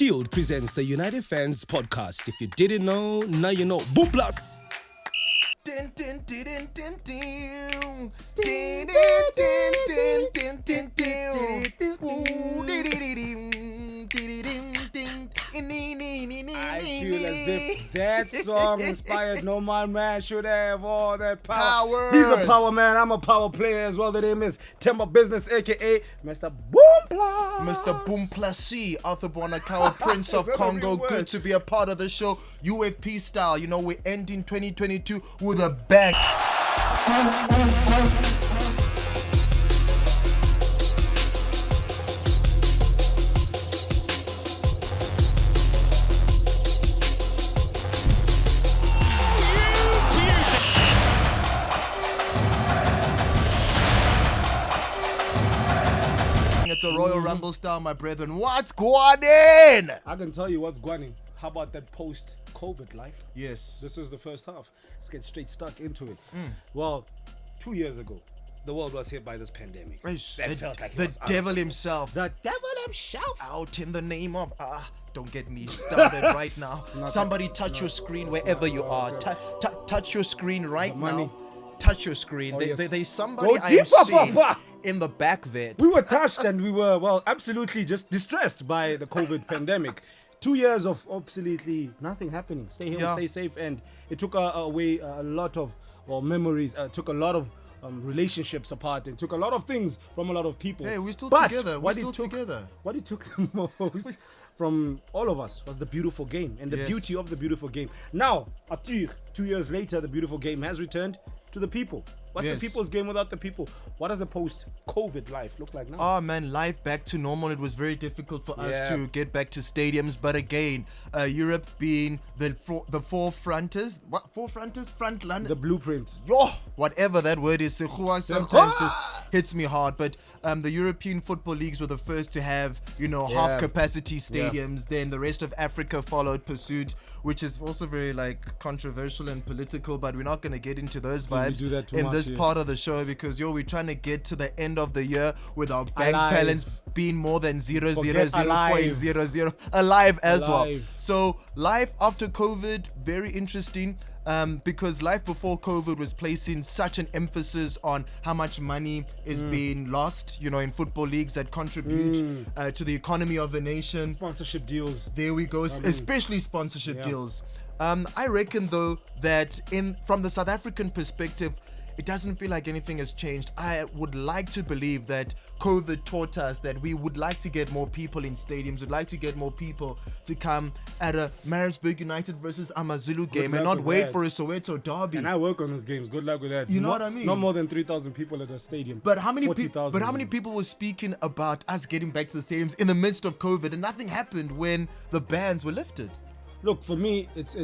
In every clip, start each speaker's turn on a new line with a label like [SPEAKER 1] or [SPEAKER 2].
[SPEAKER 1] Shield presents the United Fans Podcast. If you didn't know, now you know. Boom plus! I feel as if that song inspired no man should have all that power. He's a power man, I'm a power player as well. The name is Timber Business, aka Mr. Boom Plus.
[SPEAKER 2] Mr. Boom Plus C, Arthur Bonakawa, Prince of Congo. Good to be a part of the show, UFP style. You know, we're ending 2022 with a bang. It's a Royal Rumble style, my brethren. What's going in?
[SPEAKER 1] I can tell you what's going on. How about that post-COVID life?
[SPEAKER 2] Yes.
[SPEAKER 1] This is the first half. Let's get straight stuck into it. Well, 2 years ago, the world was hit by this pandemic. That felt like
[SPEAKER 2] the devil himself.
[SPEAKER 1] The devil himself.
[SPEAKER 2] Out in the name of... don't get me started right now. Somebody touch your screen wherever you are. Touch your screen right now. Touch your screen. There's somebody I am seeing in the back there.
[SPEAKER 1] We were touched and we were, well, absolutely just distressed by the COVID pandemic. 2 years of absolutely nothing happening. Stay home, stay safe. And it took away a lot of memories. Took a lot of relationships apart. And took a lot of things from a lot of people.
[SPEAKER 2] Hey, we're still
[SPEAKER 1] but
[SPEAKER 2] together. We're still together.
[SPEAKER 1] What it took the most from all of us was the beautiful game and the beauty of the beautiful game. Now, Arthur, 2 years later, the beautiful game has returned to the people. What's the people's game without the people? What does a post-COVID life look like now?
[SPEAKER 2] Oh man, life back to normal. It was very difficult for us to get back to stadiums, but again, Europe being the forefronters, frontline,
[SPEAKER 1] the blueprint.
[SPEAKER 2] Whatever that word is, sometimes just hits me hard. But the European football leagues were the first to have, half capacity stadiums. Then the rest of Africa followed pursuit, which is also very controversial and political. But we're not going to get into those vibes in this part of the show because we're trying to get to the end of the year with our bank balance being more than 0.00 alive as well. So life after COVID, very interesting. Because life before COVID was placing such an emphasis on how much money is being lost, in football leagues that contribute to the economy of a nation.
[SPEAKER 1] Sponsorship deals.
[SPEAKER 2] There we go, especially sponsorship deals. I reckon though that from the South African perspective, it doesn't feel like anything has changed. I would like to believe that COVID taught us that we would like to get more people in stadiums. We'd like to get more people to come at a Maritzburg United versus Amazulu game and not wait for a Soweto derby.
[SPEAKER 1] And I work on those games. Good luck with that.
[SPEAKER 2] You know what I mean?
[SPEAKER 1] Not more than 3,000 people at a stadium.
[SPEAKER 2] But how many people were speaking about us getting back to the stadiums in the midst of COVID and nothing happened when the bans were lifted?
[SPEAKER 1] Look, for me, it's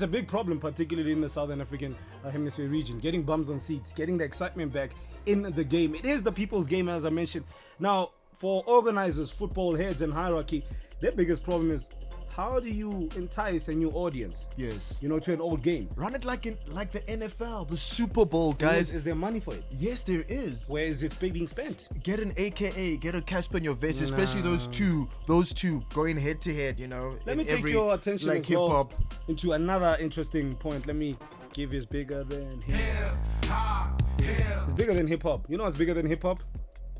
[SPEAKER 1] a big problem, particularly in the Southern African Hemisphere region. Getting bums on seats, getting the excitement back in the game. It is the people's game, as I mentioned. Now, for organizers, football heads, and hierarchy, their biggest problem is how do you entice a new audience?
[SPEAKER 2] Yes.
[SPEAKER 1] To an old game.
[SPEAKER 2] Run it like the NFL, the Super Bowl, guys.
[SPEAKER 1] Is there money for it?
[SPEAKER 2] Yes, there is.
[SPEAKER 1] Where is it being spent?
[SPEAKER 2] Get an AKA, get a Casper in your vest, especially those two going head to head,
[SPEAKER 1] Let me take your attention as well into another interesting point. Let me give is bigger than hip hop. It's bigger than hip hop. You know what's bigger than hip hop?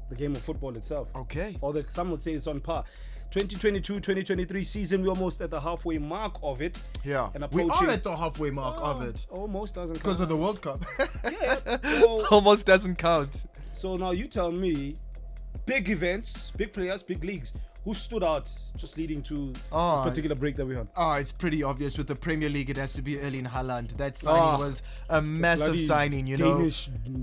[SPEAKER 1] The game of football itself.
[SPEAKER 2] Okay.
[SPEAKER 1] Or some would say it's on par. 2022-2023 season, we're almost at the halfway mark of it.
[SPEAKER 2] Yeah, we are at the halfway mark of it.
[SPEAKER 1] Almost doesn't count.
[SPEAKER 2] Because of the World Cup.
[SPEAKER 1] So,
[SPEAKER 2] almost doesn't count.
[SPEAKER 1] So now you tell me, big events, big players, big leagues, who stood out just leading to this particular break that we had?
[SPEAKER 2] It's pretty obvious. With the Premier League, it has to be Erling Haaland. That signing was a massive signing,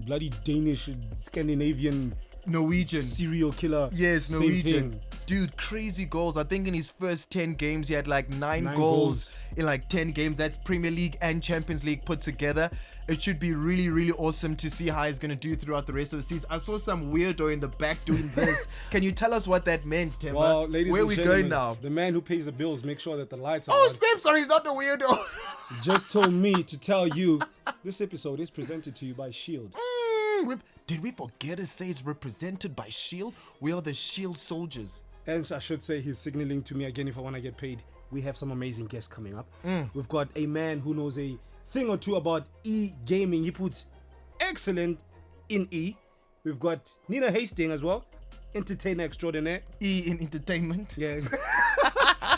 [SPEAKER 1] Bloody Danish, Scandinavian...
[SPEAKER 2] Norwegian
[SPEAKER 1] serial killer.
[SPEAKER 2] Yes, Norwegian. Dude, crazy goals. I think in his first 10 games, he had 9 goals in 10 games. That's Premier League and Champions League put together. It should be really, really awesome to see how he's going to do throughout the rest of the season. I saw some weirdo in the back doing this. Can you tell us what that meant, Temba?
[SPEAKER 1] Well, ladies
[SPEAKER 2] where
[SPEAKER 1] and
[SPEAKER 2] we
[SPEAKER 1] gentlemen,
[SPEAKER 2] going now?
[SPEAKER 1] The man who pays the bills makes sure that the lights are
[SPEAKER 2] on.
[SPEAKER 1] Step,
[SPEAKER 2] sorry, he's not the weirdo.
[SPEAKER 1] Just told me to tell you this episode is presented to you by Shield.
[SPEAKER 2] Did we forget to say it's represented by Shield? We are the Shield soldiers.
[SPEAKER 1] And I should say he's signaling to me again if I want to get paid. We have some amazing guests coming up. We've got a man who knows a thing or two about e-gaming. He puts excellent in E. We've got Nina Hastie as well. Entertainer extraordinaire.
[SPEAKER 2] E in entertainment.
[SPEAKER 1] Yeah.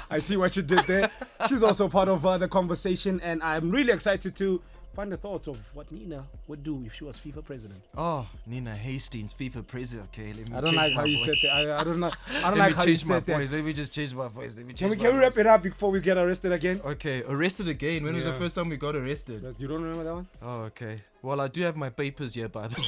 [SPEAKER 1] I see what you did there. She's also part of the conversation, and I'm really excited to find the thoughts of what Nina would do if she was FIFA president.
[SPEAKER 2] Oh, Nina Hastie's FIFA president. Okay, let me
[SPEAKER 1] I don't like how you said that. I don't like
[SPEAKER 2] Let
[SPEAKER 1] how
[SPEAKER 2] me
[SPEAKER 1] you
[SPEAKER 2] change my
[SPEAKER 1] said that.
[SPEAKER 2] voice. Let me just change my voice.
[SPEAKER 1] Can we wrap it up before we get arrested again?
[SPEAKER 2] Okay, arrested again. When was the
[SPEAKER 1] Yeah.
[SPEAKER 2] first time we got arrested?
[SPEAKER 1] You don't remember that one?
[SPEAKER 2] Oh, okay. Well, I do have my papers here, by the way.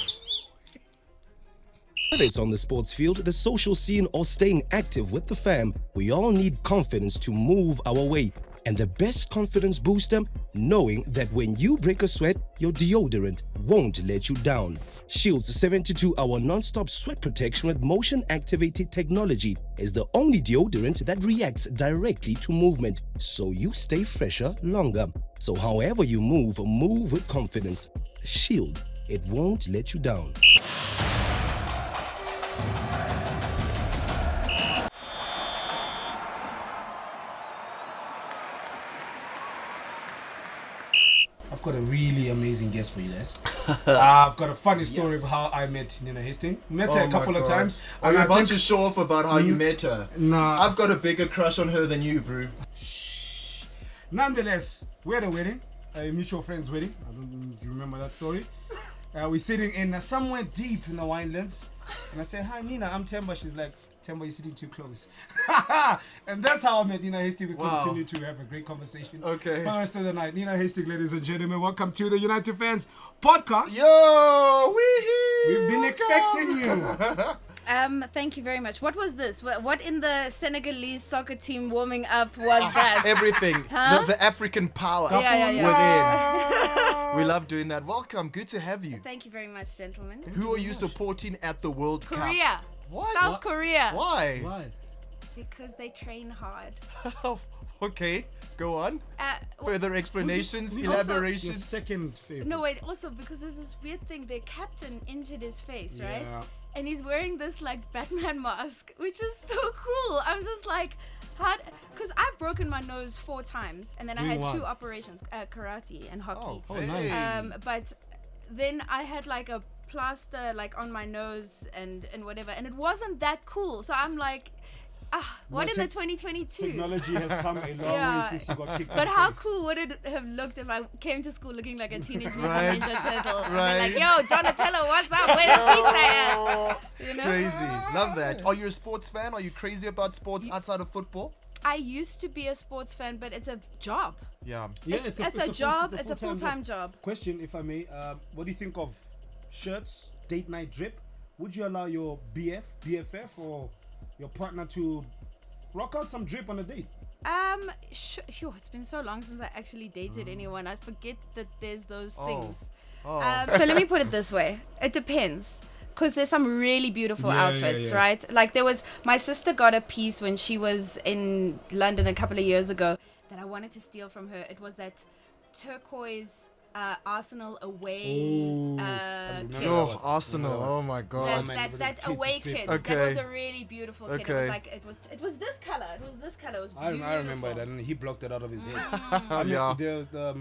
[SPEAKER 3] Whether it's on the sports field, the social scene, or staying active with the fam, we all need confidence to move our way. And the best confidence booster, knowing that when you break a sweat, your deodorant won't let you down. Shield's 72-hour non-stop sweat protection with motion-activated technology is the only deodorant that reacts directly to movement, so you stay fresher longer. So however you move with confidence. Shield, it won't let you down.
[SPEAKER 1] I've got a really amazing guest for you guys. I've got a funny story
[SPEAKER 2] Yes.
[SPEAKER 1] of how I met Nina Hastie. Met her
[SPEAKER 2] Oh
[SPEAKER 1] a couple
[SPEAKER 2] my
[SPEAKER 1] of
[SPEAKER 2] God.
[SPEAKER 1] times.
[SPEAKER 2] Are
[SPEAKER 1] and
[SPEAKER 2] you
[SPEAKER 1] I
[SPEAKER 2] about
[SPEAKER 1] think-
[SPEAKER 2] to show off about how you met her?
[SPEAKER 1] Nah.
[SPEAKER 2] I've got a bigger crush on her than you, bro.
[SPEAKER 1] Nonetheless, we're at a wedding, a mutual friend's wedding. I don't know if you remember that story. We're sitting in somewhere deep in the winelands. And I say, hi Nina, I'm Temba. She's like, Temba, you're sitting too close. And that's how I met Nina Hastie. We
[SPEAKER 2] Wow.
[SPEAKER 1] continue to have a great conversation
[SPEAKER 2] Okay.
[SPEAKER 1] for the rest of the night. Nina Hastie, ladies and gentlemen, welcome to the United Fans Podcast.
[SPEAKER 2] Yo, wee-hee,
[SPEAKER 1] We've been
[SPEAKER 2] welcome.
[SPEAKER 1] expecting you.
[SPEAKER 4] Thank you very much. What was this? What in the Senegalese soccer team warming up was that?
[SPEAKER 2] Everything.
[SPEAKER 4] Huh?
[SPEAKER 2] The African power
[SPEAKER 4] Yeah.
[SPEAKER 2] within. We love doing that. Welcome. Good to have you.
[SPEAKER 4] Thank you very much, gentlemen.
[SPEAKER 2] Who are you supporting at the World Cup?
[SPEAKER 4] Korea.
[SPEAKER 2] What?
[SPEAKER 4] South Korea.
[SPEAKER 2] Why?
[SPEAKER 1] Why?
[SPEAKER 4] Because they train hard.
[SPEAKER 2] Okay, go on. Further explanations,
[SPEAKER 1] Who's
[SPEAKER 2] elaborations.
[SPEAKER 1] your second favorite?
[SPEAKER 4] No, wait, also because there's this weird thing. Their captain injured his face, right?
[SPEAKER 1] Yeah.
[SPEAKER 4] And he's wearing this like Batman mask, which is so cool. I'm just like, because I've broken my nose 4 times, and then I
[SPEAKER 1] Doing
[SPEAKER 4] had 2
[SPEAKER 1] what?
[SPEAKER 4] operations, karate and hockey.
[SPEAKER 1] Oh, nice.
[SPEAKER 4] But then I had like a plaster like on my nose and whatever, and it wasn't that cool. So I'm like, what in the 2022?
[SPEAKER 1] Technology has come a long
[SPEAKER 4] Yeah.
[SPEAKER 1] way since you got kicked in
[SPEAKER 4] But
[SPEAKER 1] the
[SPEAKER 4] how
[SPEAKER 1] face.
[SPEAKER 4] cool would it have looked if I came to school looking like a Teenage Mutant
[SPEAKER 2] Right.
[SPEAKER 4] Ninja Turtle? And
[SPEAKER 2] Right.
[SPEAKER 4] be like, yo, Donatello, what's up? Where the pizza at?
[SPEAKER 2] Oh,
[SPEAKER 4] You know?
[SPEAKER 2] crazy. Love that. Are you a sports fan? Are you crazy about sports outside of football?
[SPEAKER 4] I used to be a sports fan, but it's a job.
[SPEAKER 2] Yeah.
[SPEAKER 1] Yeah,
[SPEAKER 4] It's a job. It's a
[SPEAKER 1] full-time
[SPEAKER 4] full-time job.
[SPEAKER 1] Question, if I may, what do you think of shirts, date night drip? Would you allow your BFF, or your partner to rock out some drip on a date?
[SPEAKER 4] Sure. It's been so long since I actually dated anyone. I forget that there's those
[SPEAKER 2] Oh.
[SPEAKER 4] things.
[SPEAKER 2] Oh.
[SPEAKER 4] So let me put it this way. It depends. Because there's some really beautiful outfits,
[SPEAKER 1] yeah.
[SPEAKER 4] right? Like my sister got a piece when she was in London a couple of years ago that I wanted to steal from her. It was that turquoise Arsenal away kit.
[SPEAKER 2] Oh, Arsenal. Oh my God.
[SPEAKER 4] That away kit.
[SPEAKER 2] Okay.
[SPEAKER 4] That was a really beautiful kit. It
[SPEAKER 2] Okay.
[SPEAKER 4] was like it was this color. It was this color. It was beautiful.
[SPEAKER 1] I remember it, and he blocked it out of his head.
[SPEAKER 2] Yeah.
[SPEAKER 1] The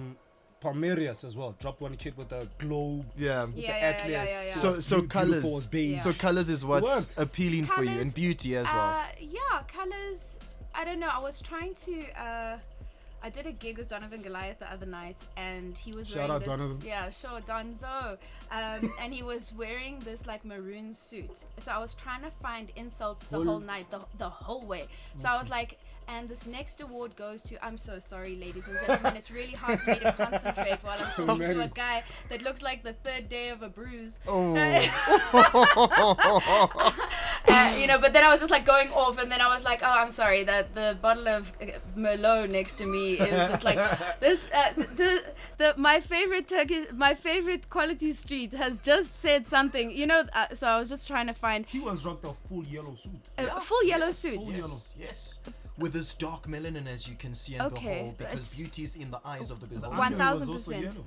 [SPEAKER 1] Palmeiras as well dropped one kit with a globe.
[SPEAKER 2] Yeah.
[SPEAKER 4] Yeah.
[SPEAKER 2] So
[SPEAKER 1] Beautiful,
[SPEAKER 2] colors.
[SPEAKER 1] was beige.
[SPEAKER 2] So colors is what's
[SPEAKER 1] worked.
[SPEAKER 2] appealing for you,
[SPEAKER 4] Colours,
[SPEAKER 2] and beauty as well.
[SPEAKER 4] Yeah, colors. I don't know. I was trying to. I did a gig with Jonathan Goliath the other night, and he was
[SPEAKER 1] Shout
[SPEAKER 4] wearing
[SPEAKER 1] out
[SPEAKER 4] this.
[SPEAKER 1] Donovan.
[SPEAKER 4] Yeah, sure, Donzo. And he was wearing this like maroon suit. So I was trying to find insults the whole night, the whole way. So I was like, and this next award goes to. I'm so sorry, ladies and gentlemen. It's really hard for me to concentrate while I'm talking to a guy that looks like the 3rd day of a bruise. But then I was just like going off, and then I was like, oh, I'm sorry, that the bottle of Merlot next to me is just like this. My favorite quality street has just said something, so I was just trying to find
[SPEAKER 1] He was rocked a full yellow suit.
[SPEAKER 4] a full yellow suit.
[SPEAKER 1] Full yellow.
[SPEAKER 2] Yes. with this dark melanin, as you can see and behold, because beauty is in the eyes of the beholder.
[SPEAKER 4] 1000%.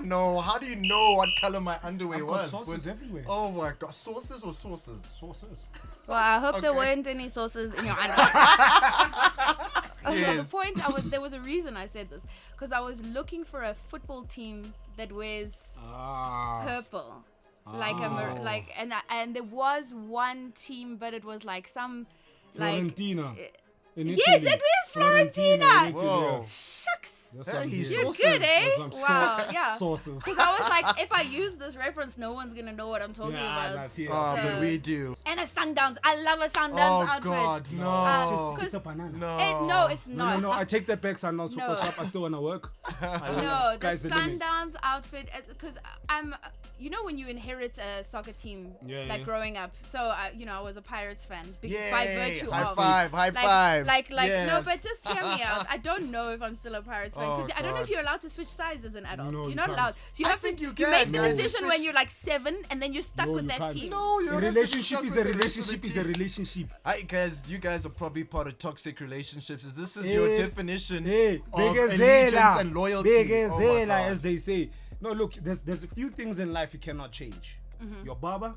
[SPEAKER 2] No, how do you know what color my underwear was?
[SPEAKER 1] Sauces everywhere.
[SPEAKER 2] Oh my god, sauces or sauces?
[SPEAKER 1] Sauces.
[SPEAKER 4] Well, I hope there weren't any sauces in your underwear.
[SPEAKER 2] Yes.
[SPEAKER 4] So the point there was a reason I said this, because I was looking for a football team that wears purple, and there was one team, but it was like some
[SPEAKER 1] Fiorentina.
[SPEAKER 4] Yes, it is Fiorentina.
[SPEAKER 2] Whoa.
[SPEAKER 4] Shucks.
[SPEAKER 2] He's
[SPEAKER 4] You're
[SPEAKER 2] sauces.
[SPEAKER 4] good, eh?
[SPEAKER 1] That's
[SPEAKER 4] Wow, yeah.
[SPEAKER 1] Sauces.
[SPEAKER 4] Because I was like, if I use this reference, no one's gonna know what I'm talking about.
[SPEAKER 2] But we do.
[SPEAKER 4] And a Sundowns. I love a Sundowns outfit.
[SPEAKER 2] God, no.
[SPEAKER 1] It's a banana.
[SPEAKER 4] No, it's not.
[SPEAKER 1] No, I take that back, Sundowns Super Shop. I still wanna work.
[SPEAKER 4] No, the Sundowns outfit, because I'm, when you inherit a soccer team, growing up. So, I was a Pirates fan by virtue
[SPEAKER 2] high
[SPEAKER 4] of.
[SPEAKER 2] High five. Yes.
[SPEAKER 4] No, but just hear me out. I don't know if I'm still a Pirates fan, because I don't know if you're allowed to switch sides as an adult.
[SPEAKER 1] No,
[SPEAKER 4] you're not allowed. So you
[SPEAKER 2] I
[SPEAKER 4] have
[SPEAKER 2] think
[SPEAKER 4] to.
[SPEAKER 2] you
[SPEAKER 4] You
[SPEAKER 2] can.
[SPEAKER 4] make the
[SPEAKER 2] No.
[SPEAKER 4] decision when you're like 7, and then you're stuck with that team.
[SPEAKER 2] No, you're
[SPEAKER 1] A relationship is a relationship.
[SPEAKER 2] Guys, you guys are probably part of toxic relationships. This is your definition
[SPEAKER 1] Hey,
[SPEAKER 2] of allegiance and loyalty.
[SPEAKER 1] As they say. No, look, there's a few things in life you cannot change. Your barber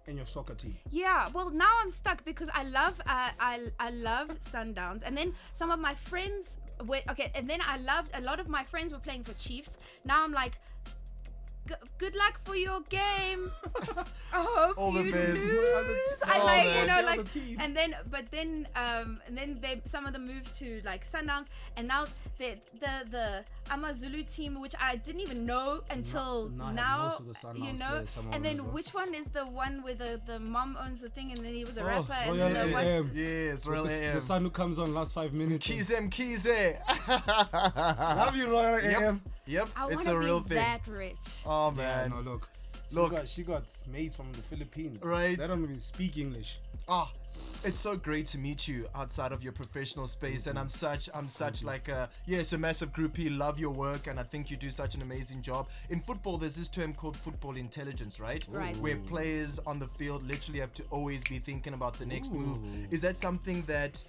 [SPEAKER 1] and your soccer team.
[SPEAKER 4] Yeah, well now I'm stuck because I love Sundowns, and then some of my friends and then a lot of my friends were playing for Chiefs. Now I'm like, good luck for your game. I hope
[SPEAKER 2] All the
[SPEAKER 4] you
[SPEAKER 2] best.
[SPEAKER 4] lose. And then some of them moved to like Sundowns, and now the Amazulu team, which I didn't even know until now,
[SPEAKER 1] most of the Sundowns players,
[SPEAKER 4] and then which one is the one where the mom owns the thing, and then he was a rapper, and
[SPEAKER 1] yeah,
[SPEAKER 4] then
[SPEAKER 2] Yes, Royal AM.
[SPEAKER 1] The son who comes on last 5 minutes.
[SPEAKER 2] Keys.
[SPEAKER 1] Love you, Royal AM.
[SPEAKER 2] Yep,
[SPEAKER 4] I
[SPEAKER 2] it's
[SPEAKER 4] wanna
[SPEAKER 2] a real
[SPEAKER 4] be
[SPEAKER 2] thing.
[SPEAKER 4] that rich.
[SPEAKER 2] Oh man.
[SPEAKER 1] No, look. She got mates from the Philippines.
[SPEAKER 2] Right.
[SPEAKER 1] They don't even speak English.
[SPEAKER 2] It's so great to meet you outside of your professional space, and I'm such like a massive groupie. Love your work, and I think you do such an amazing job. In football, there's this term called football intelligence, right?
[SPEAKER 4] Right.
[SPEAKER 2] Where players on the field literally have to always be thinking about the next move. Is that something that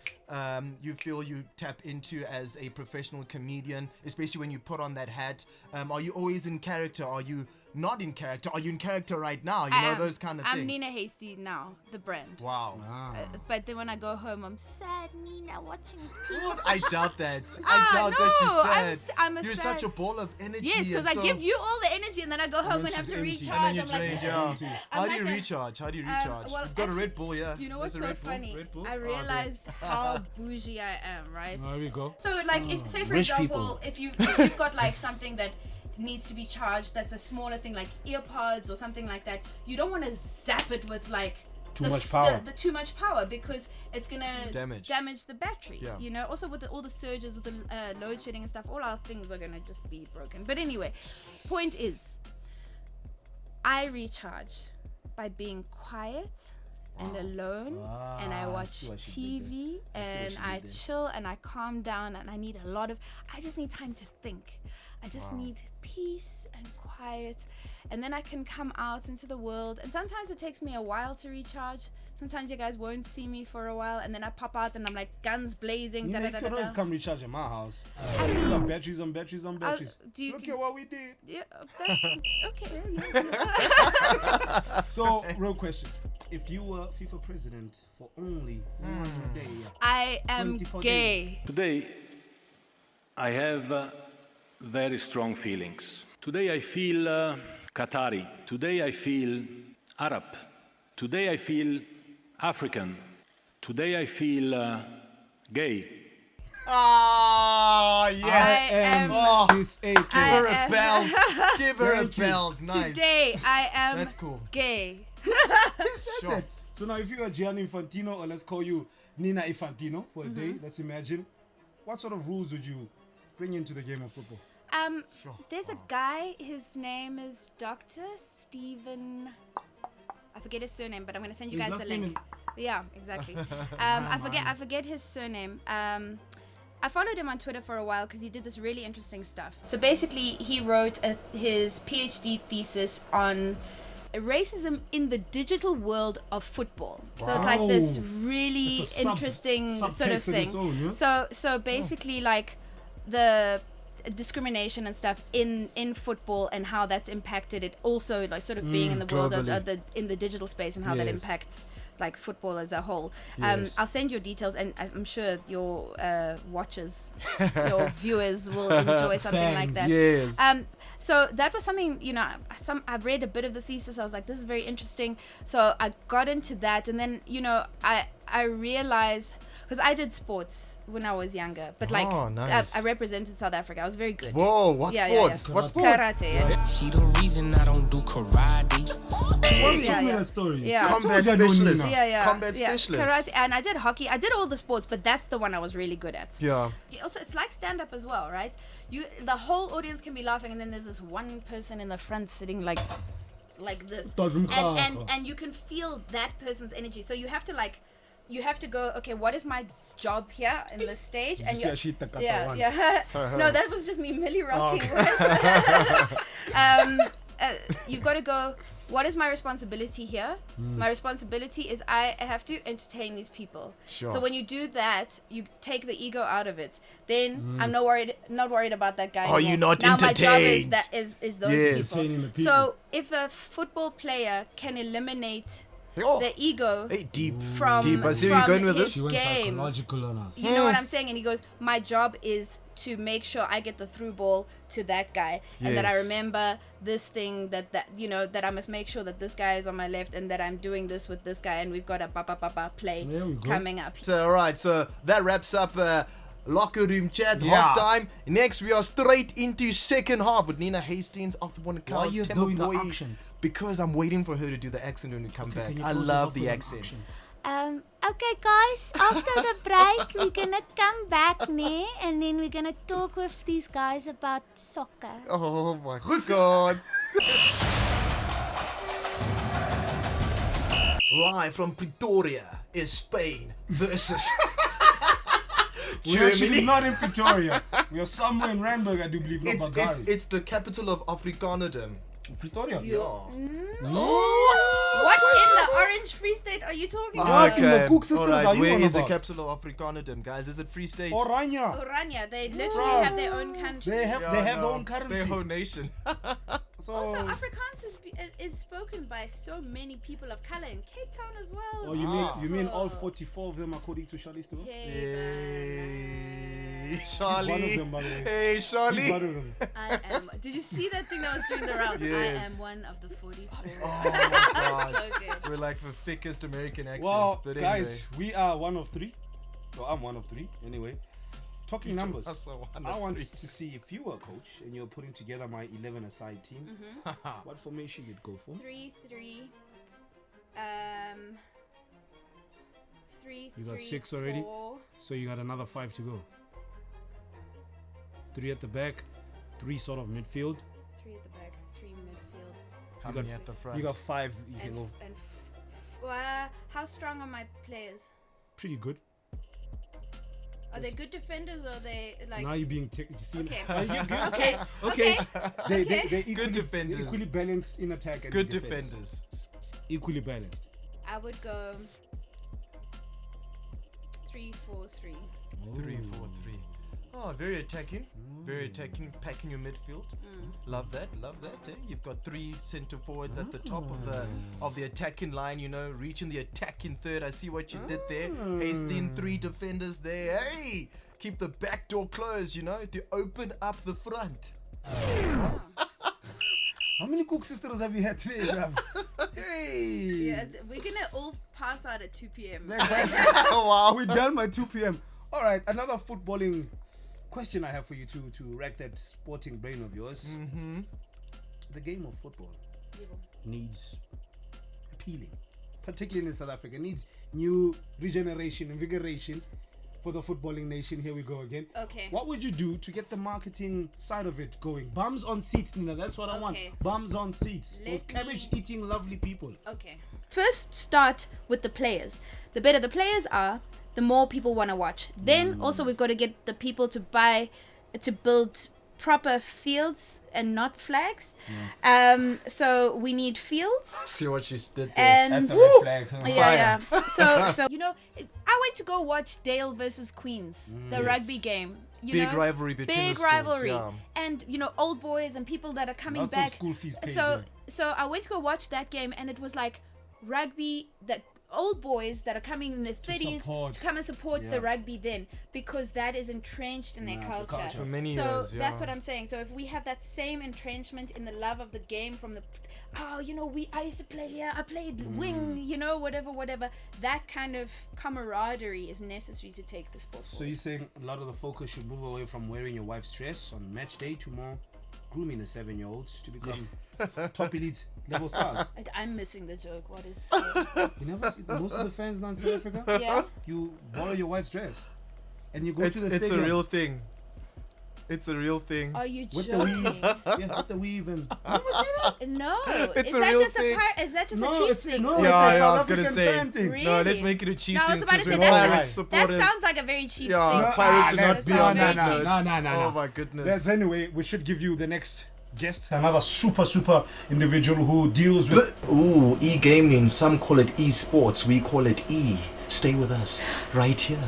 [SPEAKER 2] you feel you tap into as a professional comedian, especially when you put on that hat? Are you always in character? Are you not in character? Are you in character right now? Those kind of things.
[SPEAKER 4] I'm Nina Hastie now, the brand.
[SPEAKER 2] Wow.
[SPEAKER 4] But then when I go home, I'm sad Nina watching TV.
[SPEAKER 2] I doubt that. I doubt that you're sad. You're
[SPEAKER 4] sad.
[SPEAKER 2] such a ball of energy.
[SPEAKER 4] Yes, because I give you all the energy, and then I go home and have to recharge.
[SPEAKER 2] And then you're drained, How do you recharge?
[SPEAKER 4] well,
[SPEAKER 2] You've got a Red Bull, yeah.
[SPEAKER 4] You know what's
[SPEAKER 2] There's a
[SPEAKER 4] so
[SPEAKER 2] Red
[SPEAKER 4] funny?
[SPEAKER 2] Red Bull?
[SPEAKER 4] I realized how bougie I am, right?
[SPEAKER 1] There we go.
[SPEAKER 4] So, like, if, say for
[SPEAKER 1] Rich
[SPEAKER 4] example, if you've got like something that needs to be charged, that's a smaller thing, like earpods or something like that, you don't want to zap it with like
[SPEAKER 1] Too much power.
[SPEAKER 4] The too much power, because it's gonna
[SPEAKER 2] damage
[SPEAKER 4] the battery.
[SPEAKER 2] Yeah.
[SPEAKER 4] Also with all the surges, with the load shedding and stuff, all our things are gonna just be broken. But anyway, point is, I recharge by being quiet and alone, and I watch TV, and I chill, and I calm down, and I just need time to think. I just need peace and quiet, and then I can come out into the world. And sometimes it takes me a while to recharge. Sometimes you guys won't see me for a while, and then I pop out and I'm like guns blazing.
[SPEAKER 1] You can always come recharge in my house.
[SPEAKER 4] I mean,
[SPEAKER 1] batteries on batteries. Look at what we did.
[SPEAKER 4] Yeah, that's okay.
[SPEAKER 1] So, real question. If you were FIFA president for only 1 day,
[SPEAKER 4] I am
[SPEAKER 1] 24
[SPEAKER 4] gay.
[SPEAKER 1] days.
[SPEAKER 5] Today, I have very strong feelings. Today I feel Qatari. Today I feel Arab. Today I feel African. Today I feel gay.
[SPEAKER 2] Yes.
[SPEAKER 4] I am.
[SPEAKER 2] Give her a bells. Give her a bells. Nice.
[SPEAKER 4] Today I am.
[SPEAKER 2] That's cool.
[SPEAKER 4] Gay.
[SPEAKER 1] He said that. So now, if you are Gianni Infantino, or let's call you Nina Infantino for a day, let's imagine, what sort of rules would you bring into the game of football?
[SPEAKER 4] There's a guy, his name is Dr. Stephen, I forget his surname, but I'm going to send you guys the link. Yeah, exactly. I forget his surname. I followed him on Twitter for a while because he did this really interesting stuff. So basically, he wrote his PhD thesis on racism in the digital world of football. So it's like this really
[SPEAKER 1] It's a
[SPEAKER 4] interesting sort of
[SPEAKER 1] subtext of
[SPEAKER 4] thing.
[SPEAKER 1] its own, yeah?
[SPEAKER 4] So basically, like the discrimination and stuff in football and how that's impacted it, also like sort of being in the world of in the digital space and how that impacts like football as a whole. I'll send your details, and I'm sure your watchers, your viewers will enjoy something like that.
[SPEAKER 2] Yes.
[SPEAKER 4] So that was something, you know, I've read a bit of the thesis. I was like, this is very interesting. So I got into that, and then, you know, I realized, because I did sports when I was younger, but like
[SPEAKER 2] nice.
[SPEAKER 4] I represented South Africa. I was very good.
[SPEAKER 2] Whoa, what sports?
[SPEAKER 4] Yeah.
[SPEAKER 2] What sports?
[SPEAKER 4] Karate. Yeah.
[SPEAKER 6] She the reason I don't do karate.
[SPEAKER 1] Tell me that story.
[SPEAKER 4] Yeah.
[SPEAKER 2] Combat
[SPEAKER 1] I told you I don't
[SPEAKER 2] specialist.
[SPEAKER 1] know.
[SPEAKER 4] Yeah.
[SPEAKER 2] Combat specialist.
[SPEAKER 4] Karate, and I did hockey. I did all the sports, but that's the one I was really good at.
[SPEAKER 2] Yeah.
[SPEAKER 4] Also, it's like stand-up as well, right? The whole audience can be laughing, and then there's this one person in the front sitting like this, and you can feel that person's energy. So you have to go, okay, what is my job here in the stage? And no, that was just me Millie rocking. You've got to go, what is my responsibility here? My responsibility is I have to entertain these people.
[SPEAKER 2] Sure.
[SPEAKER 4] So when you do that, you take the ego out of it. Then I'm not worried about that guy.
[SPEAKER 2] Are you not
[SPEAKER 4] now
[SPEAKER 2] entertained?
[SPEAKER 4] my job is those
[SPEAKER 2] Yes.
[SPEAKER 4] people. So if a football player can eliminate the ego
[SPEAKER 2] deep.
[SPEAKER 4] from
[SPEAKER 2] I see where you're going with
[SPEAKER 4] his
[SPEAKER 2] this.
[SPEAKER 1] She went
[SPEAKER 4] game,
[SPEAKER 1] psychological on us.
[SPEAKER 4] you know what I'm saying? And he goes, my job is to make sure I get the through ball to that guy, and that I
[SPEAKER 2] Yes.
[SPEAKER 4] remember this thing that you know, that I must make sure that this guy is on my left, and that I'm doing this with this guy, and we've got a play
[SPEAKER 1] There we go.
[SPEAKER 4] coming up.
[SPEAKER 2] So, all right, so that wraps up locker room chat,
[SPEAKER 1] Yes.
[SPEAKER 2] halftime. Next, we are straight into second half with Nina Hastie off the one
[SPEAKER 1] Why
[SPEAKER 2] account.
[SPEAKER 1] are you
[SPEAKER 2] Temba
[SPEAKER 1] doing the
[SPEAKER 2] Boy,
[SPEAKER 1] action?
[SPEAKER 2] because I'm waiting for her to do the accent when we come back. I love the accent.
[SPEAKER 7] Okay guys, after the break we're gonna come back and then we're gonna talk with these guys about soccer.
[SPEAKER 2] Oh my god. Live from Pretoria is Spain versus
[SPEAKER 1] We're actually
[SPEAKER 2] Germany.
[SPEAKER 1] not in Pretoria. We are somewhere in Randburg, I do believe, not Bulgaria.
[SPEAKER 2] It's the capital of Afrikanerdom.
[SPEAKER 1] Pretoria.
[SPEAKER 4] What in the Orange Free State are you talking about?
[SPEAKER 1] in the Cook Sisters,
[SPEAKER 2] Alright,
[SPEAKER 1] are you
[SPEAKER 2] where
[SPEAKER 1] on
[SPEAKER 2] is the
[SPEAKER 1] about?
[SPEAKER 2] capital of Afrikanerdom, guys? Is it Free State?
[SPEAKER 1] Oranje.
[SPEAKER 4] Oranje, they literally
[SPEAKER 1] Bro.
[SPEAKER 4] have their own country.
[SPEAKER 1] They have their own currency.
[SPEAKER 2] Their whole nation.
[SPEAKER 1] So,
[SPEAKER 4] Also, Afrikaans is spoken by so many people of color in Cape Town as well.
[SPEAKER 1] oh, you mean all 44 of them according to Charlie's too?
[SPEAKER 2] Hey, Charlie.
[SPEAKER 1] One of them, by the way.
[SPEAKER 2] Hey,
[SPEAKER 1] He's
[SPEAKER 2] Charlie.
[SPEAKER 1] one of them.
[SPEAKER 4] I am. Did you see that thing that was doing the rounds?
[SPEAKER 2] Yes.
[SPEAKER 4] I am one of the 44.
[SPEAKER 2] Oh my god.
[SPEAKER 4] So good.
[SPEAKER 2] We're like the thickest American accent.
[SPEAKER 1] Well,
[SPEAKER 2] but
[SPEAKER 1] guys, we are one of three. Well, I'm one of three. Anyway, talking
[SPEAKER 2] anyway.
[SPEAKER 1] numbers.
[SPEAKER 2] Also one
[SPEAKER 1] I
[SPEAKER 2] of
[SPEAKER 1] want
[SPEAKER 2] three.
[SPEAKER 1] to see if you were a coach and you're putting together my 11-a-side team. What formation you'd go for?
[SPEAKER 4] 3-3. 3.
[SPEAKER 1] You got 6 already?
[SPEAKER 4] 4.
[SPEAKER 1] So you got another 5 to go. 3 at the back, 3 sort of midfield.
[SPEAKER 4] 3 at the back, 3 midfield.
[SPEAKER 2] How
[SPEAKER 1] You got
[SPEAKER 2] many at the front?
[SPEAKER 1] You got 5. You can go
[SPEAKER 4] How strong are my players?
[SPEAKER 1] pretty good.
[SPEAKER 4] Are they good defenders, or are they like?
[SPEAKER 1] Now you're being you see?
[SPEAKER 4] Okay.
[SPEAKER 1] You good?
[SPEAKER 4] Okay.
[SPEAKER 1] Okay. They
[SPEAKER 4] Okay.
[SPEAKER 1] they equally,
[SPEAKER 2] defenders.
[SPEAKER 1] they're equally balanced in attack and
[SPEAKER 2] Good
[SPEAKER 1] defense.
[SPEAKER 2] defenders.
[SPEAKER 1] Equally balanced.
[SPEAKER 4] I would go 3-4-3.
[SPEAKER 2] 3-4-3. Oh, very attacking. Very attacking. Packing your midfield. Love that. Love that. Eh? You've got 3 centre forwards at the top of the attacking line. You know, reaching the attacking third. I see what you did there. Hasting 3 defenders there. Hey, keep the back door closed. You know, to open up the front.
[SPEAKER 1] How many Cook Sisters have you had today, bruv? Hey!
[SPEAKER 4] Yeah, we're gonna all pass out at 2 p.m.
[SPEAKER 2] Wow.
[SPEAKER 1] We're done by 2 p.m. All right, another footballing question I have for you to rack that sporting brain of yours. The game of football needs appealing, particularly in South Africa. It needs new regeneration, invigoration for the footballing nation. Here we go again.
[SPEAKER 4] Okay.
[SPEAKER 1] What would you do to get the marketing side of it going? Bums on seats, Nina. That's what I want.
[SPEAKER 4] Okay.
[SPEAKER 1] Bums on seats. Those
[SPEAKER 4] Let me-
[SPEAKER 1] cabbage-eating lovely people.
[SPEAKER 4] Okay. First, start with the players. The better the players are, the more people want to watch. Then also we've got to get the people to buy, to build proper fields and not flags. So we need fields.
[SPEAKER 2] See what she did there.
[SPEAKER 4] And
[SPEAKER 1] That's a red flag. Huh?
[SPEAKER 4] yeah. So I went to go watch Dale versus Queens, the rugby game.
[SPEAKER 2] Big rivalry between the
[SPEAKER 4] big
[SPEAKER 2] schools,
[SPEAKER 4] rivalry,
[SPEAKER 2] yeah.
[SPEAKER 4] and old boys and people that are coming
[SPEAKER 1] Lots
[SPEAKER 4] back.
[SPEAKER 1] of school fees paid,
[SPEAKER 4] So I went to go watch that game, and it was like rugby that. Old boys that are coming in their 30s to come and support the rugby then, because that is entrenched in their culture.
[SPEAKER 2] For many
[SPEAKER 4] so
[SPEAKER 2] years, yeah.
[SPEAKER 4] that's what I'm saying. So if we have that same entrenchment in the love of the game from the, I used to play here, I played wing, whatever. That kind of camaraderie is necessary to take the sport
[SPEAKER 1] So
[SPEAKER 4] forward.
[SPEAKER 1] you're saying a lot of the focus should move away from wearing your wife's dress on match day to more grooming the 7-year-olds to become top elite level stars.
[SPEAKER 4] I'm missing the joke. What is?
[SPEAKER 1] You never see most of the fans now in South Africa.
[SPEAKER 4] Yeah.
[SPEAKER 1] You borrow your wife's dress, and you go
[SPEAKER 2] It's
[SPEAKER 1] to the stadium.
[SPEAKER 2] a real thing. It's a real thing.
[SPEAKER 4] Are you
[SPEAKER 1] With
[SPEAKER 4] joking?
[SPEAKER 1] the weave, with the weave and. Never seen it?
[SPEAKER 4] No.
[SPEAKER 2] It's
[SPEAKER 4] is
[SPEAKER 2] a
[SPEAKER 4] that
[SPEAKER 2] real
[SPEAKER 4] just
[SPEAKER 2] thing.
[SPEAKER 4] Is that just a
[SPEAKER 1] No,
[SPEAKER 4] Chiefs
[SPEAKER 1] it's
[SPEAKER 4] thing?
[SPEAKER 1] no.
[SPEAKER 2] Yeah,
[SPEAKER 1] it's a South
[SPEAKER 2] I was gonna
[SPEAKER 1] African
[SPEAKER 2] say.
[SPEAKER 1] fan thing.
[SPEAKER 4] Really?
[SPEAKER 2] No, let's make it a Chiefs
[SPEAKER 4] No, I was
[SPEAKER 2] thing
[SPEAKER 4] about to
[SPEAKER 2] because
[SPEAKER 4] say
[SPEAKER 2] we're
[SPEAKER 1] that
[SPEAKER 2] Pirates
[SPEAKER 1] sounds-
[SPEAKER 2] supporters.
[SPEAKER 4] That sounds like a very Chiefs
[SPEAKER 2] Yeah,
[SPEAKER 4] thing.
[SPEAKER 2] Pirates should
[SPEAKER 1] Ah,
[SPEAKER 2] not
[SPEAKER 1] let's
[SPEAKER 2] be
[SPEAKER 4] sounds
[SPEAKER 2] on
[SPEAKER 4] very
[SPEAKER 2] that
[SPEAKER 4] Chiefs.
[SPEAKER 2] list.
[SPEAKER 1] No.
[SPEAKER 2] Oh my goodness.
[SPEAKER 1] Yes, anyway, we should give you the next guest, another super individual who deals with.
[SPEAKER 8] Ooh, e-gaming. Some call it esports. We call it e. Stay with us right here.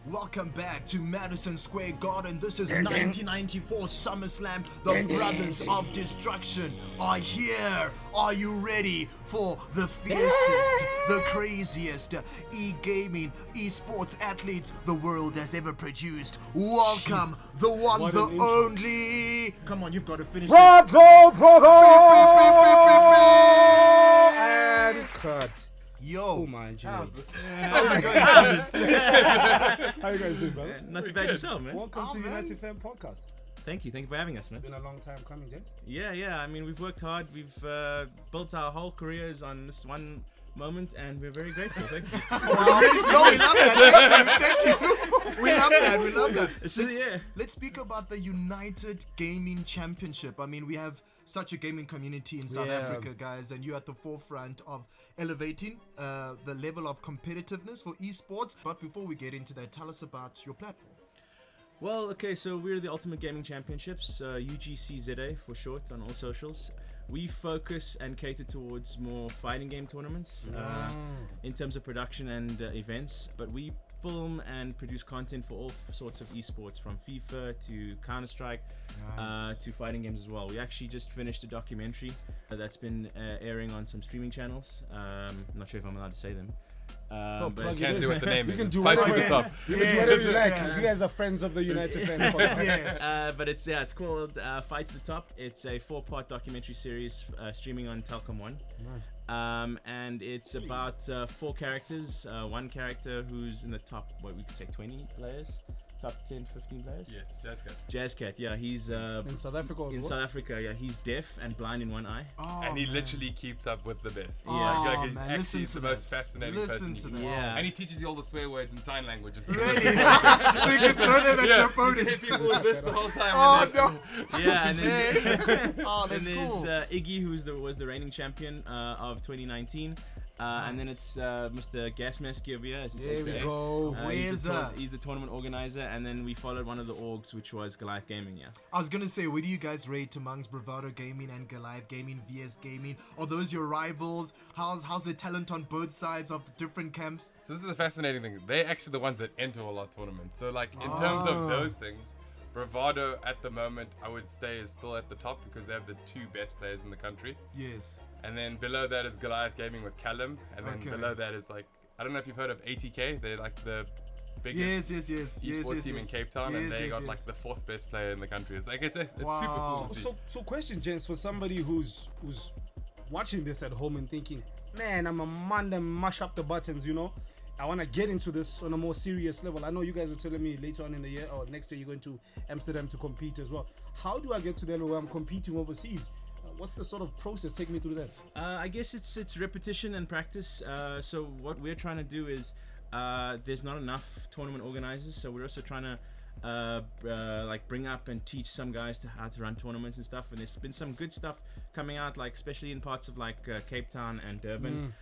[SPEAKER 2] Welcome back to Madison Square Garden. This is 1994 SummerSlam. The Brothers of Destruction are here. Are you ready for the fiercest, the craziest e-gaming, esports athletes the world has ever produced? Welcome, the one,
[SPEAKER 1] What
[SPEAKER 2] the
[SPEAKER 1] an intro.
[SPEAKER 2] only. Come on, you've got to finish it.
[SPEAKER 1] Bradlow brother! And cut.
[SPEAKER 2] Yo.
[SPEAKER 1] Oh my God.
[SPEAKER 2] How's it going?
[SPEAKER 1] How you guys doing, brothers?
[SPEAKER 9] Not too bad yourself, man.
[SPEAKER 1] Welcome to United Fan Podcast.
[SPEAKER 9] Thank you for having us, man.
[SPEAKER 1] It's been a long time coming, gents.
[SPEAKER 9] Yeah. I mean, we've worked hard. We've built our whole careers on this one moment, and we're very grateful. Thank you.
[SPEAKER 2] No, we love that. Thank you. We love that. Let's speak about the United Gaming Championship. I mean, we have such a gaming community in South Africa, guys, and you're at the forefront of elevating the level of competitiveness for esports. But before we get into that, tell us about your platform.
[SPEAKER 9] Well, okay, so we're the Ultimate Gaming Championships, UGC ZA for short, on all socials. We focus and cater towards more fighting game tournaments in terms of production and events, but we film and produce content for all sorts of esports, from FIFA to Counter-Strike to fighting games as well. We actually just finished a documentary that's been airing on some streaming channels. I'm not sure if I'm allowed to say them.
[SPEAKER 10] But you can't do what the name
[SPEAKER 1] You
[SPEAKER 10] is.
[SPEAKER 1] can
[SPEAKER 10] It's
[SPEAKER 1] do
[SPEAKER 10] Fight to
[SPEAKER 1] whatever
[SPEAKER 10] the top.
[SPEAKER 1] You can do whatever you like. You guys are friends of the United Fan Podcast.
[SPEAKER 2] Yes.
[SPEAKER 9] But it's called Fight to the Top. It's a 4-part documentary series streaming on Telkom 1.
[SPEAKER 1] Nice.
[SPEAKER 9] And it's about 4 characters. One character who's in the top, what we could say, 20 players, top 10, 15 players.
[SPEAKER 10] Yes,
[SPEAKER 9] Jazzcat, yeah, he's
[SPEAKER 1] In South Africa.
[SPEAKER 9] in South Africa. Yeah, he's deaf and blind in one eye.
[SPEAKER 10] and he literally keeps up with the best.
[SPEAKER 2] Oh,
[SPEAKER 10] Like, he's
[SPEAKER 2] man,
[SPEAKER 10] actually
[SPEAKER 2] listen
[SPEAKER 10] the
[SPEAKER 2] to
[SPEAKER 10] most
[SPEAKER 2] that.
[SPEAKER 10] fascinating
[SPEAKER 2] Listen
[SPEAKER 10] person.
[SPEAKER 2] to
[SPEAKER 10] you
[SPEAKER 2] that.
[SPEAKER 10] can-
[SPEAKER 9] Yeah.
[SPEAKER 10] And he teaches you all the swear words and sign languages.
[SPEAKER 2] Really? So you can throw them at your
[SPEAKER 10] You
[SPEAKER 2] opponents.
[SPEAKER 10] hit people with this the whole time.
[SPEAKER 2] Oh,
[SPEAKER 10] and then-
[SPEAKER 2] no.
[SPEAKER 9] Yeah, and then
[SPEAKER 2] Oh,
[SPEAKER 9] and
[SPEAKER 2] that's
[SPEAKER 9] there's
[SPEAKER 2] cool.
[SPEAKER 9] Iggy, who was the reigning champion of 2019. And then it's Mr. Gasmask over here. as his
[SPEAKER 1] There we
[SPEAKER 9] AKA.
[SPEAKER 1] go.
[SPEAKER 9] He's the tournament organizer, and then we followed one of the orgs, which was Goliath Gaming. Yeah.
[SPEAKER 2] I was gonna say, where do you guys rate amongst Bravado Gaming and Goliath Gaming, VS Gaming? Are those your rivals? How's the talent on both sides of the different camps?
[SPEAKER 10] So this is the fascinating thing. They're actually the ones that enter all our tournaments. So like in terms of those things, Bravado at the moment I would say is still at the top because they have the 2 best players in the country.
[SPEAKER 2] Yes.
[SPEAKER 10] And then below that is Goliath Gaming with Callum. And then
[SPEAKER 2] Okay.
[SPEAKER 10] below that is like, I don't know if you've heard of ATK. They're like the biggest
[SPEAKER 2] Yes.
[SPEAKER 10] esports team in Cape Town. and
[SPEAKER 2] Yes,
[SPEAKER 10] they
[SPEAKER 2] yes,
[SPEAKER 10] got
[SPEAKER 2] yes.
[SPEAKER 10] like the 4th best player in the country. It's like, it's super
[SPEAKER 2] Wow.
[SPEAKER 10] cool to see.
[SPEAKER 1] So question, gents, for somebody who's watching this at home and thinking, man, I'm a man that mash up the buttons, I want to get into this on a more serious level. I know you guys were telling me later on in the year or next year you're going to Amsterdam to compete as well. How do I get to the level where I'm competing overseas? What's the sort of process? Take me through that.
[SPEAKER 9] I guess it's repetition and practice. So what we're trying to do is there's not enough tournament organizers, so we're also trying to like bring up and teach some guys how to run tournaments and stuff. And there's been some good stuff coming out, like especially in parts of like Cape Town and Durban.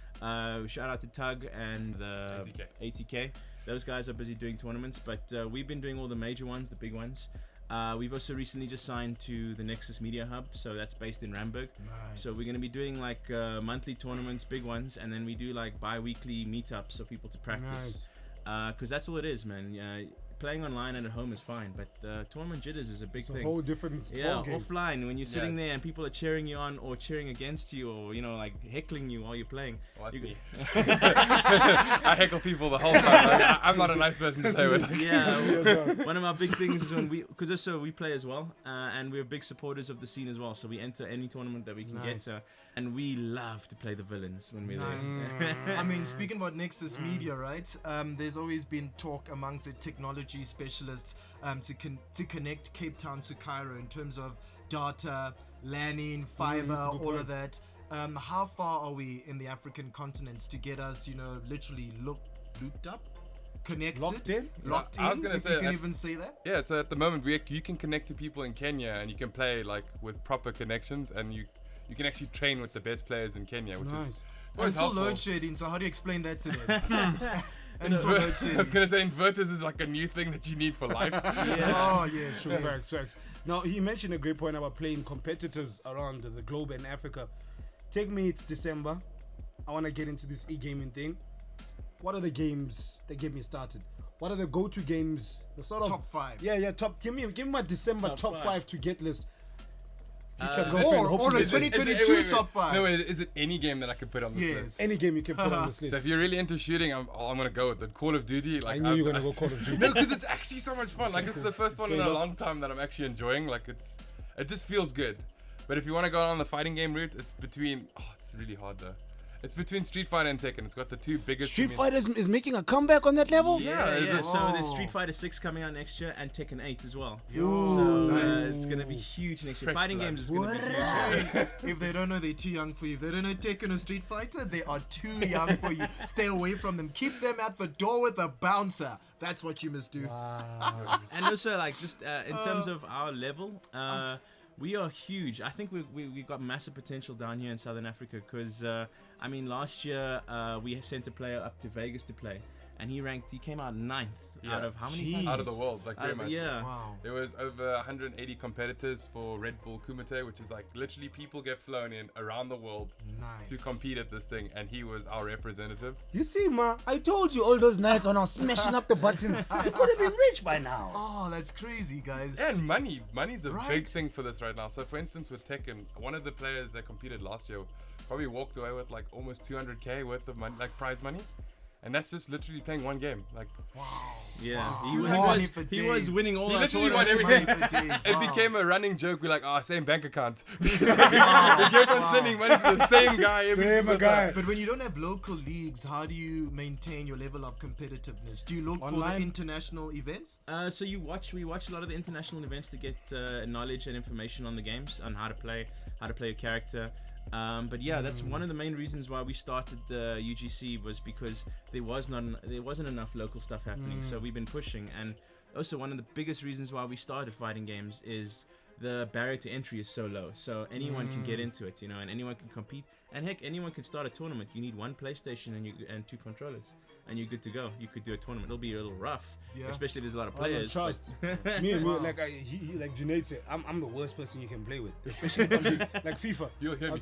[SPEAKER 9] Shout out to Tug and the ATK. Those guys are busy doing tournaments, but we've been doing all the major ones, the big ones. We've also recently just signed to the Nexus Media Hub, so that's based in Ramburg.
[SPEAKER 2] Nice.
[SPEAKER 9] So we're going to be doing like monthly tournaments, big ones, and then we do like bi-weekly meetups for people to practice. Because that's all it is, man. Playing online and at home is fine, but tournament jitters is a big thing.
[SPEAKER 1] It's a whole different ballgame.
[SPEAKER 9] Offline, when you're sitting there and people are cheering you on or cheering against you or, like heckling you while you're playing.
[SPEAKER 10] Well, that's me. I heckle people the whole time. I'm not a nice person to play with.
[SPEAKER 9] One of our big things is when because also we play as well, and we're big supporters of the scene as well, so we enter any tournament that we can get to, and we love to play the villains when we're there.
[SPEAKER 2] I mean, speaking about Nexus Media, right? There's always been talk amongst the technology specialists to connect Cape Town to Cairo in terms of data, LANing, fiber, all of that. How far are we in the African continents to get us, literally looped up? Connected,
[SPEAKER 1] locked in.
[SPEAKER 10] I was gonna say,
[SPEAKER 2] you can even say that.
[SPEAKER 10] Yeah, so at the moment you can connect to people in Kenya and you can play like with proper connections, and you can actually train with the best players in Kenya, which is
[SPEAKER 2] until load shedding. So how do you explain that to them?
[SPEAKER 10] I was gonna say inverters is like a new thing that you need for life.
[SPEAKER 2] Oh yes,
[SPEAKER 1] Facts. Now he mentioned a great point about playing competitors around the globe and Africa. Take me to December. I want to get into this e-gaming thing. What are the games that get me started? What are the go-to games? The sort of
[SPEAKER 2] top 5.
[SPEAKER 1] Yeah. Top. Give me my December top 5 to get list. Future
[SPEAKER 2] or a 2022 top 5.
[SPEAKER 10] No, is it any game that I could put on this list?
[SPEAKER 1] Any game you can put on this list.
[SPEAKER 10] So if you're really into shooting, I'm gonna go with it. Call of Duty. Like
[SPEAKER 1] I knew you were gonna go Call of Duty.
[SPEAKER 10] No, because it's actually so much fun. Like it's the first one in a long time that I'm actually enjoying. Like it just feels good. But if you want to go on the fighting game route, it's between. Oh, it's really hard though. It's between Street Fighter and Tekken. It's got the two biggest.
[SPEAKER 1] Street Fighter is making a comeback on that level.
[SPEAKER 9] Yeah. So there's Street Fighter 6 coming out next year and Tekken 8 as well. It's gonna be huge next year. Fighting games is gonna be huge.
[SPEAKER 2] If they don't know, they're too young for you. If they don't know Tekken or Street Fighter, they are too young for you. Stay away from them. Keep them at the door with a bouncer. That's what you must do.
[SPEAKER 9] Wow. And also, like, just in terms of our level, we are huge. I think we got massive potential down here in Southern Africa because, last year we sent a player up to Vegas to play, and he came out 9th out of how many countries?
[SPEAKER 10] Out of the world, like pretty much.
[SPEAKER 9] Yeah.
[SPEAKER 2] Wow.
[SPEAKER 10] There was over 180 competitors for Red Bull Kumite, which is like literally people get flown in around the world to compete at this thing, and he was our representative.
[SPEAKER 1] You see, ma, I told you all those nights when I was smashing up the buttons, you could have been rich by now.
[SPEAKER 2] Oh, that's crazy, guys.
[SPEAKER 10] And money's a big thing for this right now. So for instance, with Tekken, one of the players that competed last year probably walked away with like almost 200k worth of money, like prize money. And that's just literally playing one game. Like,
[SPEAKER 2] wow.
[SPEAKER 9] Yeah.
[SPEAKER 2] Wow.
[SPEAKER 9] He was winning all
[SPEAKER 10] he
[SPEAKER 9] our
[SPEAKER 10] literally won
[SPEAKER 9] tournaments.
[SPEAKER 10] everything. It became a running joke. We're like, same bank account. We kept on sending money to the same guy every single time.
[SPEAKER 2] But when you don't have local leagues, how do you maintain your level of competitiveness? Do you look for the international events?
[SPEAKER 9] So we watch a lot of the international events to get knowledge and information on the games, on how to play a character. But yeah, that's one of the main reasons why we started the UGC, was because there wasn't enough local stuff happening. So we've been pushing, and also one of the biggest reasons why we started fighting games is the barrier to entry is so low. So anyone can get into it, and anyone can compete. And heck, anyone can start a tournament. You need one PlayStation and 2 controllers, and you're good to go. You could do a tournament. It'll be a little rough, especially if there's a lot of players.
[SPEAKER 1] Trust me, like Junaid said, I'm the worst person you can play with, especially if I'm like FIFA.
[SPEAKER 10] You'll hear me.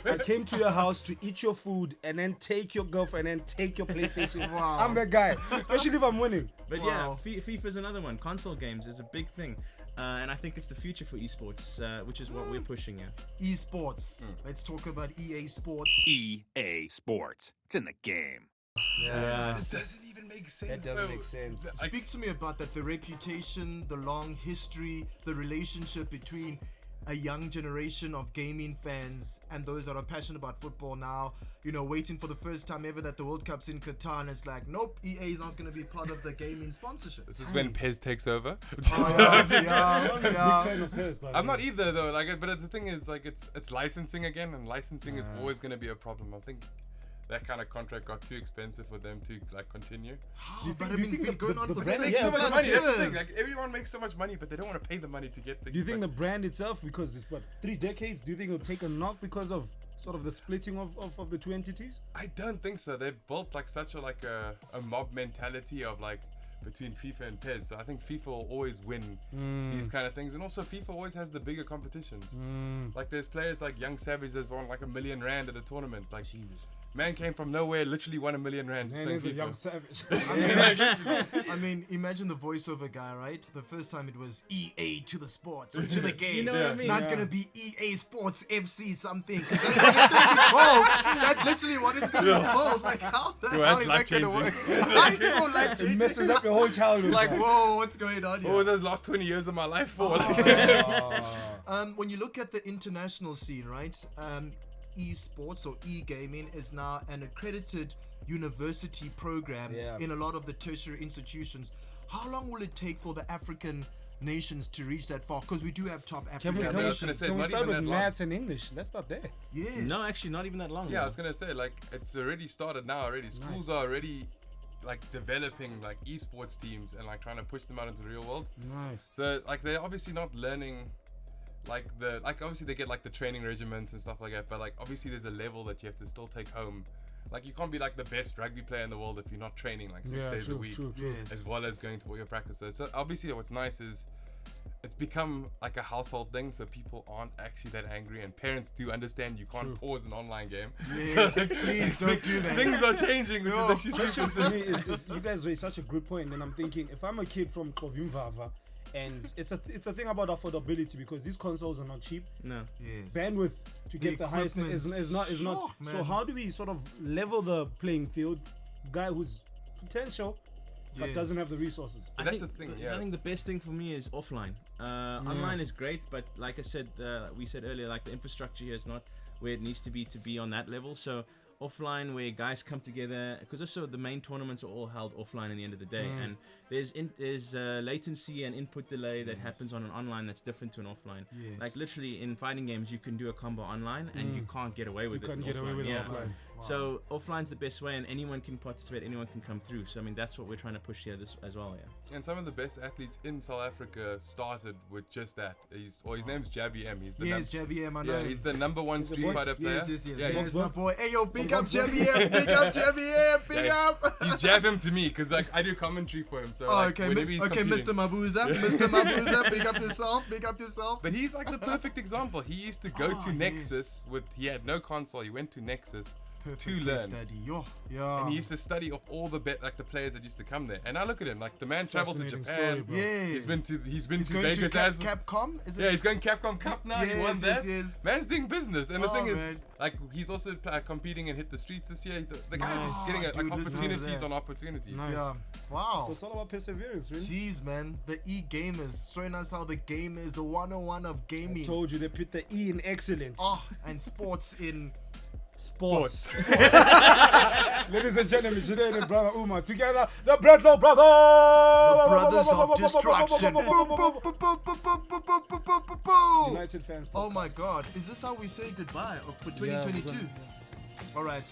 [SPEAKER 1] I came to your house to eat your food and then take your girlfriend and then take your PlayStation.
[SPEAKER 2] Wow.
[SPEAKER 1] I'm that guy, especially if I'm winning.
[SPEAKER 9] But yeah, FIFA's another one. Console games is a big thing. And I think it's the future for esports, which is what we're pushing at.
[SPEAKER 2] Esports. Let's talk about EA Sports.
[SPEAKER 11] EA Sports. It's in the game.
[SPEAKER 10] Yeah. It doesn't even make sense.
[SPEAKER 1] That doesn't make sense.
[SPEAKER 2] Speak to me about that. The reputation, the long history, the relationship between a young generation of gaming fans and those that are passionate about football now, waiting for the first time ever that the World Cup's in Qatar, and it's like, nope, EA is not going to be part of the gaming sponsorship.
[SPEAKER 10] This is when Pez takes over. I'm not either though. But the thing is, like, it's licensing again, and licensing is always going to be a problem. I think that kind of contract got too expensive for them to like continue.
[SPEAKER 2] But I mean, it's been going on for
[SPEAKER 10] They make
[SPEAKER 2] years.
[SPEAKER 10] so much money. That's the thing. Like everyone makes so much money, but they don't want to pay the money to get the.
[SPEAKER 1] Do you think the brand itself, because it's 3 decades, do you think it'll take a knock because of sort of the splitting of the two entities?
[SPEAKER 10] I don't think so. They built like such a mob mentality of like between FIFA and PES. So I think FIFA will always win these kind of things, and also FIFA always has the bigger competitions. Like there's players like Young Savage that's won like R1 million at a tournament. Like man came from nowhere, literally won R1 million.
[SPEAKER 1] Man is a Young Savage.
[SPEAKER 2] I mean, imagine the voiceover guy, right? The first time it was EA to the sports or to the game.
[SPEAKER 9] You know what I mean?
[SPEAKER 2] Now it's gonna be EA Sports FC something. That's literally what it's gonna be called. Like how is that gonna work? I know, like
[SPEAKER 1] It messes up your whole childhood.
[SPEAKER 2] like whoa, what's going on here?
[SPEAKER 10] What were those last 20 years of my life for?
[SPEAKER 2] When you look at the international scene, right? Esports or e-gaming is now an accredited university program in a lot of the tertiary institutions. How long will it take for the African nations to reach that far? Because we do have top African nations.
[SPEAKER 1] Can we start with maths and English? Let's start there.
[SPEAKER 2] Yes.
[SPEAKER 9] No, actually, not even that long.
[SPEAKER 10] Yeah, I was gonna say like it's already started now. Already schools are already like developing like esports teams and like trying to push them out into the real world.
[SPEAKER 1] Nice.
[SPEAKER 10] So like they're obviously not learning like obviously they get like the training regiments and stuff like that, but like obviously there's a level that you have to still take home. Like you can't be like the best rugby player in the world if you're not training like 6 days a week, as well as going to all your practices. So obviously what's nice is it's become like a household thing, so people aren't actually that angry, and parents do understand you can't pause an online game.
[SPEAKER 2] Yes, so, please don't do that.
[SPEAKER 10] Things are changing, which is actually super
[SPEAKER 1] for me is you guys raise such a good point, and I'm thinking if I'm a kid from Kovimvava, and it's a thing about affordability, because these consoles are not cheap.
[SPEAKER 9] No.
[SPEAKER 2] Yes.
[SPEAKER 1] Bandwidth to get the highest is not. So how do we sort of level the playing field? Guy who's potential but doesn't have the resources.
[SPEAKER 9] I think the best thing for me is offline. Online is great, but like I said, we said earlier, like the infrastructure here is not where it needs to be on that level. So offline, where guys come together, because also the main tournaments are all held offline in the end of the day, and there's latency and input delay that happens on an online that's different to an offline. Like literally in fighting games, you can do a combo online and you can't get away with it. Offline.
[SPEAKER 1] Wow.
[SPEAKER 9] So offline's the best way, and anyone can participate, anyone can come through. So I mean, that's what we're trying to push here as well. Yeah.
[SPEAKER 10] And some of the best athletes in South Africa started with just that. His name's Jabby M. He's the
[SPEAKER 2] Jabby M. I know.
[SPEAKER 10] Yeah, he's the #1 Street Fighter player.
[SPEAKER 2] Yes.
[SPEAKER 10] Yeah,
[SPEAKER 2] he's my boy. Hey yo, big up Jabby M. Big up Jabby M. Big up.
[SPEAKER 10] You jab him to me because like I do commentary for him. So
[SPEAKER 2] okay, Mr. Mabuza, Mr. Mabuza, big up yourself. Big up yourself.
[SPEAKER 10] But he's like the perfect example. He used to go to Nexus he had no console. He went to Nexus to learn.
[SPEAKER 2] Study.
[SPEAKER 10] And he used to study of all the players that used to come there. And I look at him, like the man traveled to Japan.
[SPEAKER 2] Yes.
[SPEAKER 10] He's been to Vegas as
[SPEAKER 2] Capcom. Is it?
[SPEAKER 10] Yeah, he's going Capcom Cup now. He won that.
[SPEAKER 2] Yes.
[SPEAKER 10] Man's doing business, and the thing is, like, he's also competing and hit the streets this year. The guy is getting opportunities on opportunities.
[SPEAKER 2] Nice. Yeah. Wow.
[SPEAKER 1] So it's all about perseverance, really.
[SPEAKER 2] Jeez, man, the e-gamers showing us how the game is, the 101 of gaming.
[SPEAKER 1] I told you they put the E in excellent.
[SPEAKER 2] And sports in.
[SPEAKER 1] Sports. Ladies and gentlemen, Jide and brother Uma together, the Bradlow brothers.
[SPEAKER 2] The brothers of destruction.
[SPEAKER 1] United Fans Podcast.
[SPEAKER 2] Oh my God, is this how we say goodbye for 2022? All right.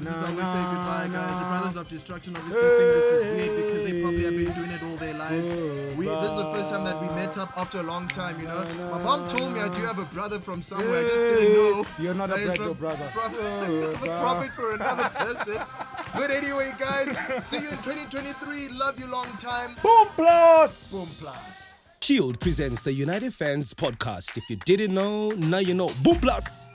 [SPEAKER 2] This is how we say goodbye, guys. The Brothers of Destruction obviously think this is weird because they probably have been doing it all their lives. This is the first time that we met up after a long time, you know. My mom told me I do have a brother from somewhere. I just didn't know.
[SPEAKER 1] You're not a Bradlow brother.
[SPEAKER 2] From the province or another person. But anyway, guys, see you in 2023. Love you long time.
[SPEAKER 1] Boom plus.
[SPEAKER 2] Boom plus.
[SPEAKER 3] Shield presents the United Fans Podcast. If you didn't know, now you know. Boom plus.